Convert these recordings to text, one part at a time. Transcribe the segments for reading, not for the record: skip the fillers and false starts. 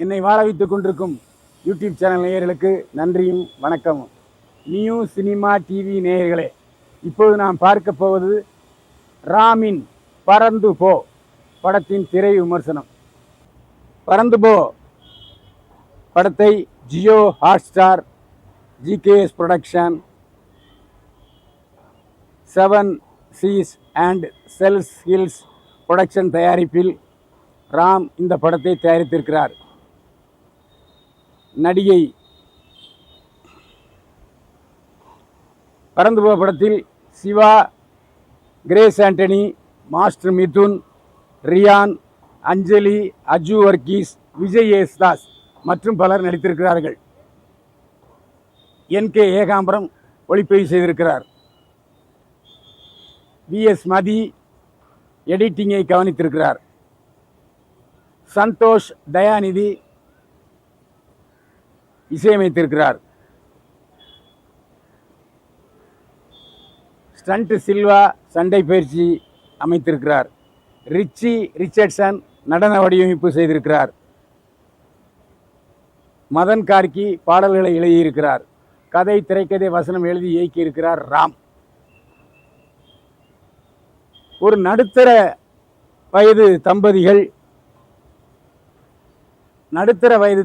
என்னை வாழ வைத்துக் கொண்டிருக்கும் யூடியூப் சேனல் நேயர்களுக்கு நன்றியும் வணக்கமும். நியூ சினிமா டிவி நேயர்களே, இப்போது நாம் பார்க்க போவது ராமின் பறந்து போ படத்தின் திரை விமர்சனம். பறந்து போ படத்தை Jio Hotstar, GKS production, 7 seas and செல்ஸ் ஹில்ஸ் ப்ரொடக்ஷன் தயாரிப்பில் ராம் இந்த படத்தை தயாரித்திருக்கிறார். நடிகை பறந்து போ படத்தில் சிவா, கிரேஸ் ஆண்டனி, மாஸ்டர் மிதுன், ரியான், அஞ்சலி, அஜு வர்கீஸ், விஜய் ஏசுதாஸ் மற்றும் பலர் நடித்திருக்கிறார்கள். NK ஏகாம்பரம் ஒளிப்பதிவு செய்திருக்கிறார். VS மதி எடிட்டிங்கை கவனித்திருக்கிறார். சந்தோஷ் தயாநிதி இசையமைத்திருக்கிறார். ஸ்டண்ட் சில்வா சண்டை பயிற்சி அமைத்திருக்கிறார். ரிச்சி ரிச்சர்ட்சன் நடன வடிவமைப்பு செய்திருக்கிறார். மதன் கார்கி பாடல்களை எழுதியிருக்கிறார். கதை, திரைக்கதை, வசனம் எழுதி இயக்கியிருக்கிறார் ராம். ஒரு நடுத்தர வயது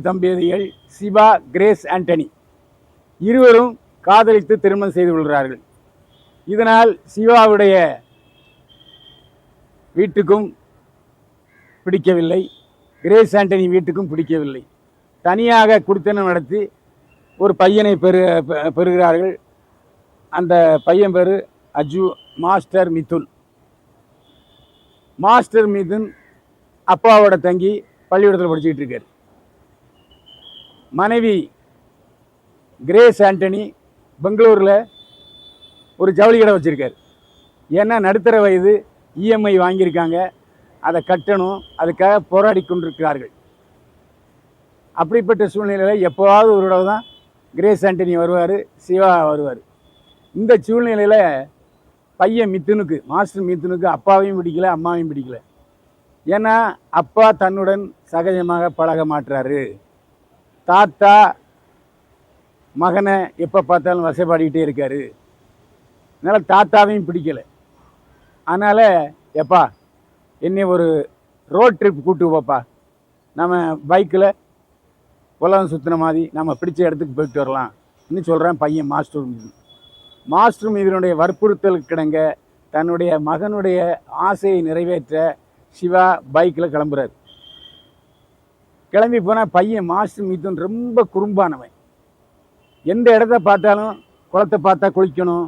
தம்பதிகள் சிவா, கிரேஸ் ஆண்டனி இருவரும் காதலித்து திருமணம் செய்து கொள்கிறார்கள். இதனால் சிவாவுடைய வீட்டுக்கும் பிடிக்கவில்லை, கிரேஸ் ஆண்டனி வீட்டுக்கும் பிடிக்கவில்லை. தனியாக குடித்தனம் நடத்தி ஒரு பையனை பெறுகிறார்கள். அந்த பையன் பேர் மாஸ்டர் மிதுன் அப்பாவோட தங்கி பள்ளிக்கூடத்தில் படிச்சுக்கிட்டு இருக்கார். மனைவி கிரேஸ் ஆண்டனி பெங்களூரில் ஒரு ஜவுளி கடை வச்சுருக்கார். ஏன்னா நடுத்தர வயது, EMI வாங்கியிருக்காங்க, அதை கட்டணும், அதுக்காக போராடி கொண்டிருக்கிறார்கள். அப்படிப்பட்ட சூழ்நிலையில் எப்போவாவது ஒரு தடவை தான் கிரேஸ் ஆண்டனி வருவார், சிவா வருவார். இந்த சூழ்நிலையில் பையன் மாஸ்டர் மிதுனுக்கு அப்பாவையும் பிடிக்கல, அம்மாவையும் பிடிக்கல. ஏன்னா அப்பா தன்னுடன் சகஜமாக பழக மாட்டுறாரு. தாத்தா மகனை எப்போ பார்த்தாலும் வசைப்பாடிக்கிட்டே இருக்காரு. அதனால் தாத்தாவையும் பிடிக்கலை. அதனால் எப்பா என்னை ஒரு ரோட் ட்ரிப் கூப்பிட்டு போப்பா, நம்ம பைக்கில் உலகம் சுற்றின மாதிரி நம்ம பிடிச்ச இடத்துக்கு போயிட்டு வரலாம் இன்னும் சொல்கிறேன் பையன் மாஸ்டர் மீதனுடைய வற்புறுத்தலுக்கு கிடங்க தன்னுடைய மகனுடைய ஆசையை நிறைவேற்ற சிவா பைக்கில் கிளம்புறாரு. கிளம்பி போனால் பையன் மாஸ்டர் மிதுன் ரொம்ப குறும்பானவன். எந்த இடத்த பார்த்தாலும் குளத்தை பார்த்தா குளிக்கணும்,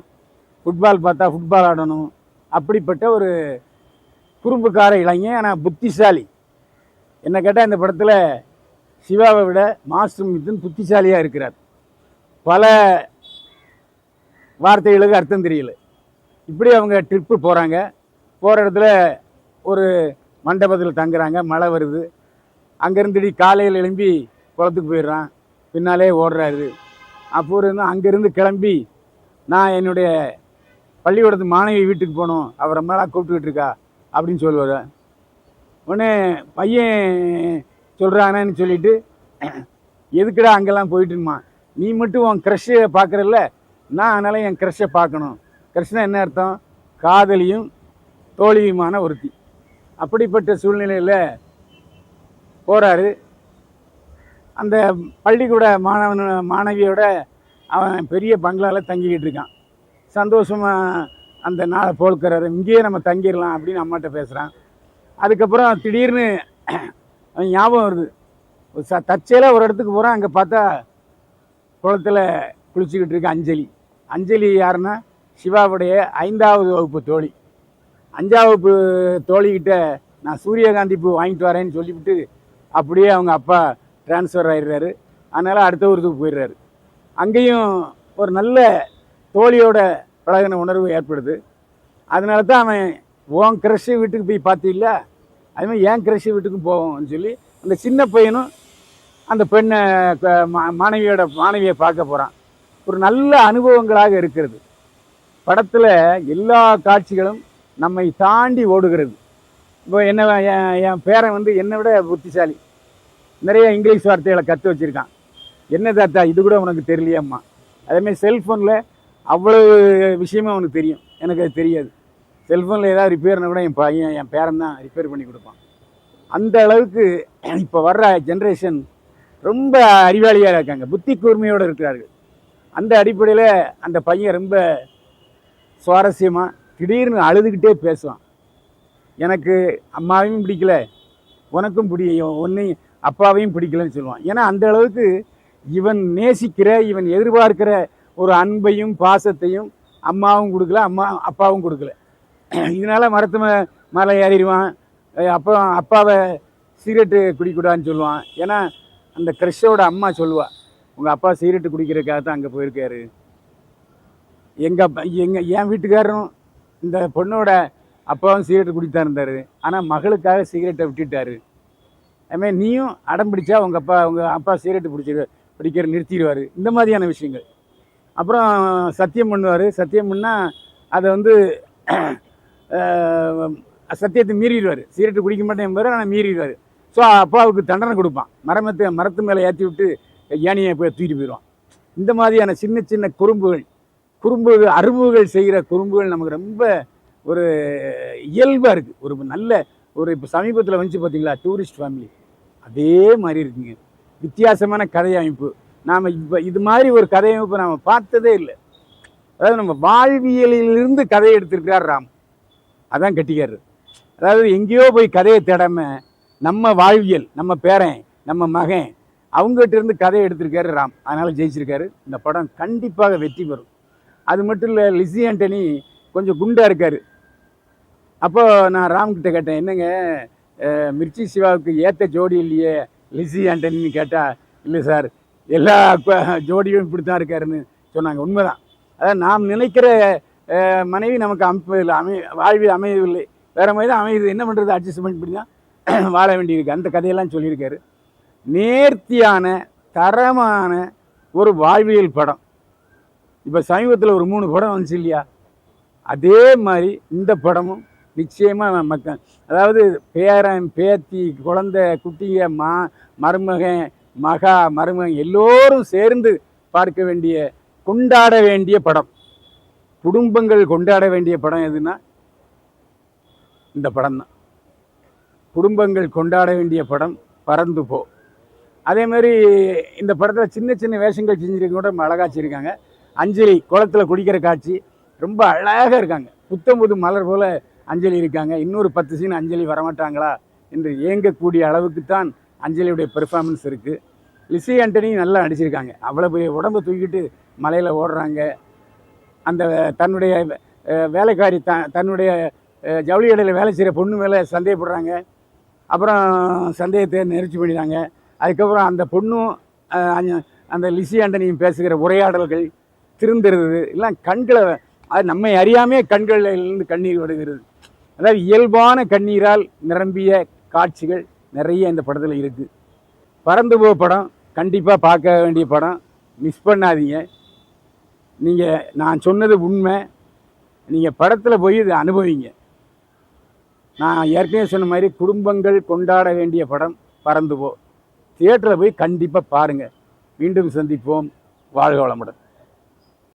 ஃபுட்பால் பார்த்தா ஃபுட்பால் ஆடணும், அப்படிப்பட்ட ஒரு குறும்புக்கார இளைஞன். ஆனால் புத்திசாலி. என்ன கேட்டால் இந்த படத்தில் சிவாவை விட மாஸ்டர் மிதுன் புத்திசாலியாக இருக்கிறார். பல வார்த்தைகளுக்கு அர்த்தம் தெரியல. இப்படி அவங்க ட்ரிப்பு போகிறாங்க. போகிற இடத்துல ஒரு மண்டபத்தில் தங்குறாங்க. மழை வருது. அங்கேருந்து காலையில் எழும்பி குளத்துக்கு போயிடுறான். பின்னாலே ஓடுறாரு. அப்போ அங்கேருந்து கிளம்பி நான் என்னுடைய பள்ளிக்கூடத்து மாணவி வீட்டுக்கு போகணும், அவர் ரொம்ப நாளாக கூப்பிட்டுக்கிட்டு இருக்கா அப்படின்னு சொல்லுவார். உடனே பையன் சொல்கிறாங்கன்னு சொல்லிவிட்டு, எதுக்குடா அங்கெல்லாம் போயிட்டுமா, நீ மட்டும் உன் க்ரஷ்ஷை பார்க்குறல்ல, நான் அதனால் என் க்ரஷ்ஷை பார்க்கணும். க்ரஷ்னா என்ன அர்த்தம்? காதலியும் தோழியுமான ஒருத்தி. அப்படிப்பட்ட சூழ்நிலையில் போகிறாரு. அந்த பள்ளிக்கூட மாணவியோட அவன் பெரிய பங்களாவில் தங்கிக்கிட்டு இருக்கான். சந்தோஷமாக அந்த நாளை போல்க்கிறாரு. இங்கேயே நம்ம தங்கிடலாம் அப்படின்னு அம்மாட்ட பேசுகிறான். அதுக்கப்புறம் திடீர்னு அவன் ஞாபகம் வருது. தற்செயலாக ஒரு இடத்துக்கு போகிறான். அங்கே பார்த்தா குளத்தில் குளிச்சுக்கிட்டு இருக்க அஞ்சலி யாருன்னா சிவாவுடைய 5ஆவது வகுப்பு தோழி. 5ஆம் வகுப்பு தோழிக்கிட்ட நான் சூரியகாந்தி பூ வாங்கிட்டு வரேன்னு சொல்லிவிட்டு அப்படியே அவங்க அப்பா டிரான்ஸ்ஃபர் ஆகிடுறாரு. அதனால் அடுத்த ஊருக்கு போயிடுறாரு. அங்கேயும் ஒரு நல்ல தோழியோட பழகின உணர்வு ஏற்படுது. அதனால தான் அவன் உன் க்ரஷ்ஷு வீட்டுக்கு போய் பார்த்தில்ல, அதுமாதிரி என் க்ரஷ்ஷு வீட்டுக்கும் போவோம்னு சொல்லி அந்த சின்ன பையனும் அந்த பெண்ணை மாணவியை பார்க்க போகிறான். ஒரு நல்ல அனுபவங்களாக இருக்கிறது. படத்தில் எல்லா காட்சிகளும் நம்மை தாண்டி ஓடுகிறது. இப்போ என்ன என் பேரன் என்னை விட புத்திசாலி. நிறைய இங்கிலீஷ் வார்த்தைகளை கற்று வச்சுருக்கான். என்ன தாத்தா இது கூட உனக்கு தெரியலையாம்மா? அதேமாதிரி செல்ஃபோனில் அவ்வளவு விஷயமும் அவனுக்கு தெரியும், எனக்கு அது தெரியாது. செல்ஃபோனில் ஏதாவது ரிப்பேர்னா கூட என் பையன் என் பேரன் தான் ரிப்பேர் பண்ணி கொடுப்பான். அந்த அளவுக்கு இப்போ வர்ற ஜென்ரேஷன் ரொம்ப அறிவாளியாக இருக்காங்க, புத்தி கூர்மையோடு இருக்கிறார்கள். அந்த அடிப்படையில் அந்த பையன் ரொம்ப சுவாரஸ்யமாக திடீர்னு அழுதுகிட்டே பேசுவான். எனக்கு அம்மாவையும் பிடிக்கல, உனக்கும் ஒன்றையும் அப்பாவையும் பிடிக்கலன்னு சொல்லுவான். ஏன்னா அந்த அளவுக்கு இவன் நேசிக்கிற, இவன் எதிர்பார்க்கிற ஒரு அன்பையும் பாசத்தையும் அம்மாவும் கொடுக்கல, அப்பாவும் கொடுக்கல. இதனால் மரத்து மேலே ஏறிடுவான். அப்பாவை சிகரெட்டு குடிக்கூடாதுன்னு சொல்லுவான். ஏன்னா அந்த க்ரஷோட அம்மா சொல்லுவாள், உங்கள் அப்பா சிகரெட்டு குடிக்கிறதுக்காக தான் அங்கே போயிருக்காரு. என் வீட்டுக்காரரும் இந்த பொண்ணோட அப்பாவும் சிகரெட்டு குடித்தான் இருந்தார், ஆனால் மகளுக்காக சிகரெட்டை விட்டுட்டார். அதுமாதிரி நீயும் அடம் பிடிச்சா உங்கள் அப்பா சிகரெட்டு பிடிக்கிற நிறுத்திடுவார். இந்த மாதிரியான விஷயங்கள். அப்புறம் சத்தியம் பண்ணுவார். சத்தியம் பண்ணால் அதை சத்தியத்தை மீறிடுவார். சிகரெட்டு குடிக்க மாட்டேன் என்பார், ஆனால் மீறிடுவார். ஸோ அப்பாவுக்கு தண்டனை கொடுப்பான். மரத்து மேலே ஏற்றி விட்டு ஏனியை போய் தூக்கிட்டு போயிடுவான். இந்த மாதிரியான சின்ன சின்ன அரும்புகள் செய்கிற குறும்புகள் நமக்கு ரொம்ப ஒரு இயல்பாக இருக்குது. இப்போ சமீபத்தில் வந்துச்சு பார்த்தீங்களா டூரிஸ்ட் ஃபேமிலி, அதே மாதிரி இருக்குங்க. வித்தியாசமான கதை அமைப்பு. நாம் இப்போ இது மாதிரி ஒரு கதை அமைப்பு நாம் பார்த்ததே இல்லை. அதாவது நம்ம வாழ்வியலிலிருந்து கதையை எடுத்திருக்கிறார் ராம். அதான் கட்டிக்காரு. அதாவது எங்கேயோ போய் கதையை தேடாமல் நம்ம வாழ்வியல், நம்ம பேரன், நம்ம மகன், அவங்ககிட்ட இருந்து கதையை எடுத்திருக்காரு ராம். அதனால் ஜெயிச்சிருக்காரு. இந்த படம் கண்டிப்பாக வெற்றி பெறும். அது மட்டும் இல்லை, லிஸி ஆண்டனி கொஞ்சம் குண்டாக இருக்கார். அப்போ நான் ராம்கிட்ட கேட்டேன், என்னங்க மிர்ச்சி சிவாவுக்கு ஏற்ற ஜோடி இல்லையே லிஸி ஆண்டனின்னு கேட்டால், இல்லை சார் எல்லா ஜோடியும் இப்படி தான் இருக்காருன்னு சொன்னாங்க. உண்மைதான். அதாவது நாம் நினைக்கிற மனைவி நமக்கு வாழ்வில் அமையவில்லை, வேறு மாதிரி தான் அமையுது. என்ன பண்ணுறது, அட்ஜஸ்ட்மெண்ட் இப்படி தான் வாழ வேண்டியிருக்கு. அந்த கதையெல்லாம் சொல்லியிருக்காரு. நேர்த்தியான தரமான ஒரு வாழ்வியல் படம். இப்போ சமீபத்தில் ஒரு 3 படம் வந்துச்சு இல்லையா, அதே மாதிரி இந்த படமும் நிச்சயமாக மக்கள், அதாவது பேரன் பேத்தி குழந்தை குட்டிய மருமகன் மருமகன் எல்லோரும் சேர்ந்து பார்க்க வேண்டிய, கொண்டாட வேண்டிய படம். குடும்பங்கள் கொண்டாட வேண்டிய படம் எதுனா இந்த படம் தான். குடும்பங்கள் கொண்டாட வேண்டிய படம் பறந்து போ. அதே மாதிரி இந்த படத்தில் சின்ன சின்ன வேஷங்கள் செஞ்சுருக்க கூட அழகாச்சிருக்காங்க. அஞ்சலி குளத்தில் குடிக்கிற காட்சி ரொம்ப அழகாக இருக்காங்க. புத்தம்புது மலர் போல் அஞ்சலி இருக்காங்க. இன்னொரு 10 சீன் அஞ்சலி வரமாட்டாங்களா என்று ஏங்கக்கூடிய அளவுக்கு தான் அஞ்சலியுடைய பெர்ஃபார்மன்ஸ் இருக்குது. லிஸி ஆண்டனி நல்லா நடிச்சிருக்காங்க. அவ்வளோ பெரிய உடம்பை தூக்கிட்டு மலையில் ஓடுறாங்க. அந்த தன்னுடைய வேலைக்காரி தன்னுடைய ஜவுளி கடையில் வேலை செய்கிற பொண்ணு மேலே சந்தேகப்படுறாங்க. அப்புறம் சந்தேகத்தை நெரிச்சு பண்ணிடுறாங்க. அதுக்கப்புறம் அந்த பொண்ணும் அந்த லிஸி ஆண்டனியும் பேசுகிற உரையாடல்கள், திருந்துறது எல்லாம் கண்களை, அது நம்மை அறியாமே கண்களிலிருந்து கண்ணீர் வருகிறது. அதாவது இயல்பான கண்ணீரால் நிரம்பிய காட்சிகள் நிறைய இந்த படத்தில் இருக்குது. பறந்து போ படம் கண்டிப்பாக பார்க்க வேண்டிய படம், மிஸ் பண்ணாதீங்க. நான் சொன்னது உண்மை. நீங்கள் படத்தில் போய் இதை அனுபவிங்க. நான் ஏற்கனவே சொன்ன மாதிரி குடும்பங்கள் கொண்டாட வேண்டிய படம் பறந்து போ. தியேட்டரில் போய் கண்டிப்பாக பாருங்கள். மீண்டும் சந்திப்போம். வாழ்க வளமுடன்.